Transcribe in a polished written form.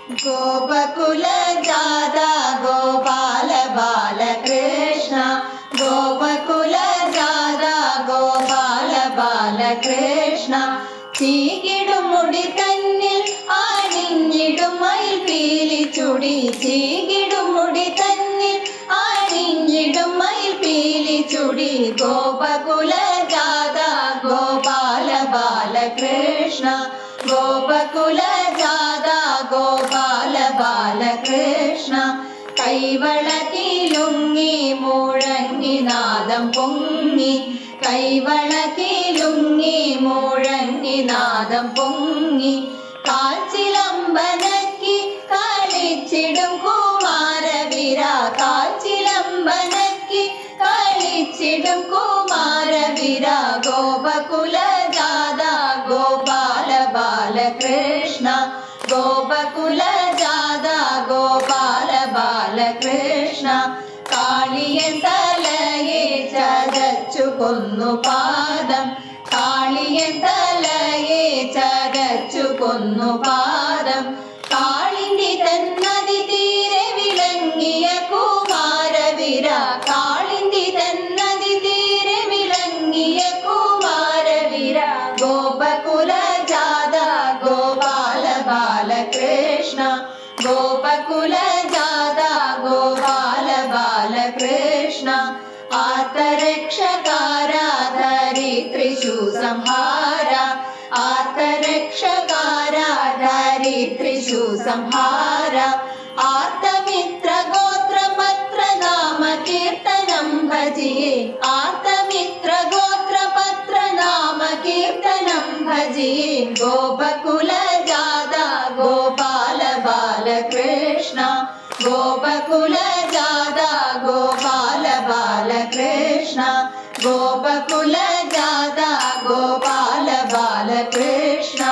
ഗോപകുല ജാത ഗോപാല ബാലകൃഷ്ണ ഗോപകുല ജാത ഗോപാല ബാലകൃഷ്ണ ചീകിടും മുടി തന്നിൽ ആണിഞ്ഞിടും മയിൽ പീലി ചുടി ചീകിടും മുടി തന്നിൽ ആണിഞ്ഞിടും മയിൽ പീലി ചുടി ഗോപകുല ജാത ഗോപാല ബാലകൃഷ്ണ ഗോപകുല ജാത ഗോപാല ബാലകൃഷ്ണ കൈവളകിലുങ്ങി മുഴങ്ങി നാദം പൊങ്ങി കൈവളകിലുങ്ങി മുഴങ്ങി നാദം പൊങ്ങി കാൽച്ചിലമ്പനക്കി കളിച്ചിടും കുമാരവീര കാൽച്ചിലമ്പനക്കി കളിച്ചിടും കുമാരവീര ഗോപകുല ജാത ഗോപാല ബാലകൃഷ്ണ ഗോപകുല ജാത ഗോപാല ബാലകൃഷ്ണ കാളിയൻ തലയെ ചതച്ചു കൊന്നു പാദം കാളിയൻ തലയെ ചതച്ചു കൊന്നു പാദം കാളിന്തി തന്നതി തീരെ വിളങ്ങിയ കുമാരവീര കാളിന്തി തന്നതി തീരെ വിളങ്ങിയ കുമാരവീര ഗോപകുല ജാത ഗോപാല ബാലകൃഷ്ണ ഗോപകുല ജാത ഗോപാല ബാലകൃഷ്ണ ആർത്തരക്ഷകാര ധരിത്രിഷു സംഹാര ആർത്തരക്ഷകാര ധരിത്രിഷു സംഹാര ആർത്തമിത്ര ഗോത്രപത്ര നാമ കീർത്തനം ഭജിയേ ആർത്തമിത്ര ഗോത്രപത്ര നാമ കീർത്തനം ഭജിയേ ഗോപകുല ജാത ഗോപാല ബാലകൃഷ്ണ ഗോപകുല ജാത ഗോപാല ബാലകൃഷ്ണ ഗോപകുല ജാത ഗോപാല ബാലകൃഷ്ണ